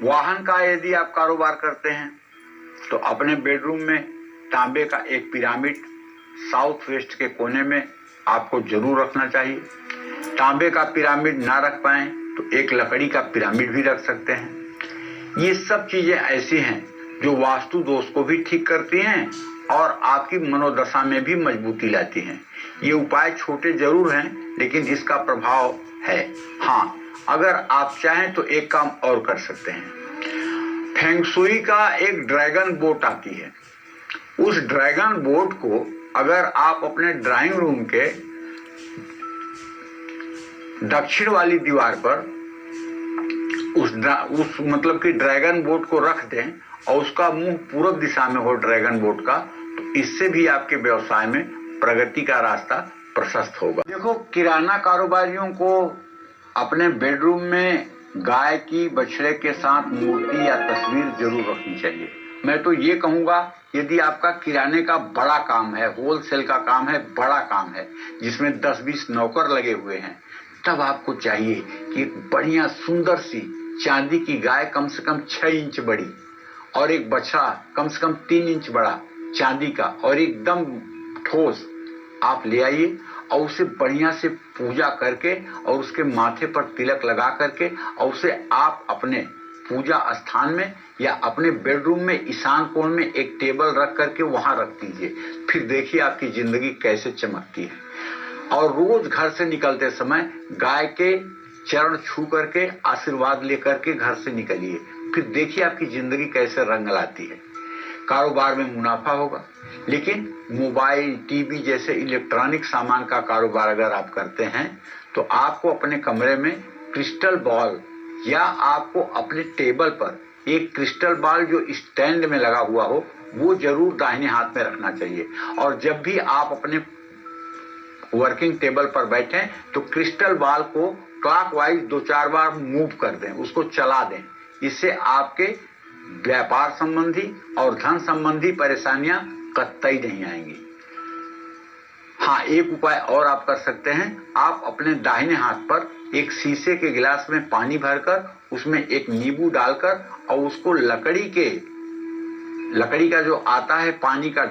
वाहन का यदि आप कारोबार करते हैं तो अपने बेडरूम में तांबे का एक पिरामिड साउथ वेस्ट के कोने में आपको जरूर रखना चाहिए। तांबे का पिरामिड ना रख पाए तो एक लकड़ी का पिरामिड भी रख सकते हैं। ये सब चीजें ऐसी हैं जो वास्तु दोष को भी ठीक करती हैं और आपकी मनोदशा में भी मजबूती लाती हैं। ये उपाय छोटे जरूर हैं लेकिन इसका प्रभाव है। हाँ, अगर आप चाहें तो एक काम और कर सकते हैं। फेंग शुई का एक ड्रैगन बोट आती है। उस ड्रैगन बोट को अगर आप अपने ड्राइंग रूम के दक्षिण वाली दीवार पर उस मतलब कि ड्रैगन बोट को रख दें और उसका मुंह पूरब दिशा में हो ड्रैगन बोट का, तो इससे भी आपके व्यवसाय में प्रगति का रास्ता प्रशस्त होगा। देखो, किराना कारोबारियों को अपने बेडरूम में गाय की बछड़े के साथ मूर्ति या तस्वीर जरूर रखनी चाहिए। मैं तो ये कहूंगा, यदि आपका किराने का बड़ा काम है, होलसेल का काम है, बड़ा काम है जिसमें 10-20 नौकर लगे हुए हैं, तब आपको चाहिए कि एक बढ़िया सुंदर सी चांदी की गाय कम से कम 6 इंच बड़ी और एक बछड़ा कम से कम 3 इंच बड़ा चांदी का और एकदम ठोस आप ले आइए और उसे बढ़िया से पूजा करके और उसके माथे पर तिलक लगा करके और उसे आप अपने पूजा स्थान में या अपने बेडरूम में ईशान कोण में एक टेबल रख करके वहां रख दीजिए। फिर देखिए आपकी जिंदगी कैसे चमकती है। और रोज घर से निकलते समय गाय के चरण छू करके आशीर्वाद लेकर के घर से निकलिए। फिर देखिए आपकी जिंदगी कैसे रंग लाती है। कारोबार में मुनाफा होगा। लेकिन मोबाइल, टीवी जैसे इलेक्ट्रॉनिक सामान का कारोबार अगर आप करते हैं तो आपको अपने कमरे में क्रिस्टल बॉल या आपको अपने टेबल पर एक क्रिस्टल बॉल जो स्टैंड में लगा हुआ हो वो जरूर दाहिने हाथ में रखना चाहिए। और जब भी आप अपने वर्किंग टेबल पर बैठें तो क्रिस्टल बॉल को क्लॉकवाइज 2-4 बार मूव कर दें, उसको चला दें। इससे आपके व्यापार संबंधी और धन संबंधी परेशानियां कतई नहीं आएंगी। हाँ, एक उपाय और आप कर सकते हैं। आप अपने दाहिने हाथ पर एक शीशे के गिलास में पानी भरकर उसमें एक नींबू डालकर और उसको लकड़ी का जो आता है पानी का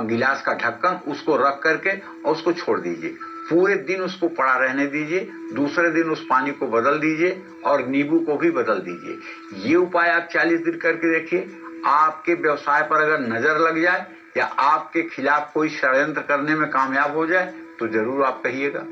गिलास का ढक्कन, उसको रख करके और उसको छोड़ दीजिए। पूरे दिन उसको पड़ा रहने दीजिए। दूसरे दिन उस पानी को बदल दीजिए और नींबू को भी बदल दीजिए। ये उपाय आप 40 दिन करके देखिए। आपके व्यवसाय पर अगर नजर लग जाए या आपके खिलाफ कोई षड्यंत्र करने में कामयाब हो जाए तो जरूर आप कहिएगा।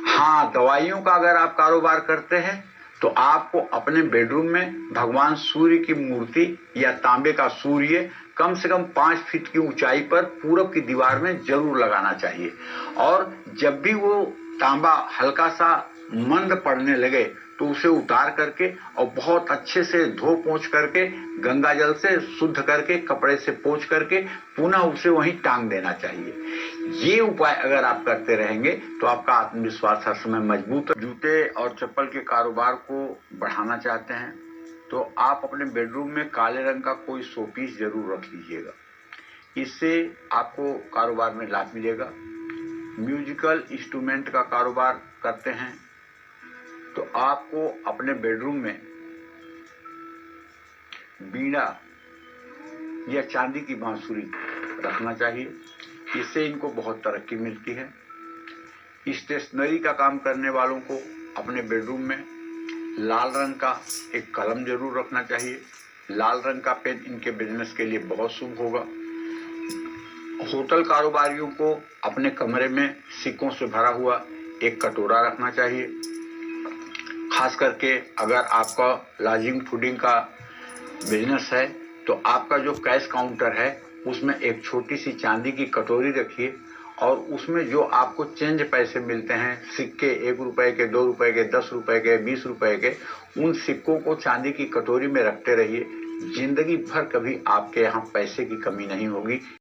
हाँ, दवाइयों का अगर आप कारोबार करते हैं तो आपको अपने बेडरूम में भगवान सूर्य की मूर्ति या तांबे का सूर्य कम से कम 5 फीट की ऊंचाई पर पूरब की दीवार में जरूर लगाना चाहिए। और जब भी वो तांबा हल्का सा मंद पड़ने लगे तो उसे उतार करके और बहुत अच्छे से धो पोंछ करके गंगा जल से शुद्ध करके कपड़े से पोंछ करके पुनः उसे वहीं टांग देना चाहिए। ये उपाय अगर आप करते रहेंगे तो आपका आत्मविश्वास हर समय मजबूत। जूते और चप्पल के कारोबार को बढ़ाना चाहते हैं तो आप अपने बेडरूम में काले रंग का कोई शोपीस जरूर रख लीजिएगा। इससे आपको कारोबार में लाभ मिलेगा। म्यूजिकल इंस्ट्रूमेंट का कारोबार करते हैं तो आपको अपने बेडरूम में बीड़ा या चांदी की बांसुरी रखना चाहिए। इससे इनको बहुत तरक्की मिलती है। स्टेशनरी का काम करने वालों को अपने बेडरूम में लाल रंग का एक कलम जरूर रखना चाहिए। लाल रंग का पेन इनके बिजनेस के लिए बहुत शुभ होगा। होटल कारोबारियों को अपने कमरे में सिक्कों से भरा हुआ एक कटोरा रखना चाहिए। खास करके अगर आपका लॉजिंग फूडिंग का बिजनेस है तो आपका जो कैश काउंटर है उसमें एक छोटी सी चांदी की कटोरी रखिए और उसमें जो आपको चेंज पैसे मिलते हैं, सिक्के 1 रुपए के, 2 रुपए के, 10 रुपए के, 20 रुपए के, उन सिक्कों को चांदी की कटोरी में रखते रहिए। जिंदगी भर कभी आपके यहाँ पैसे की कमी नहीं होगी।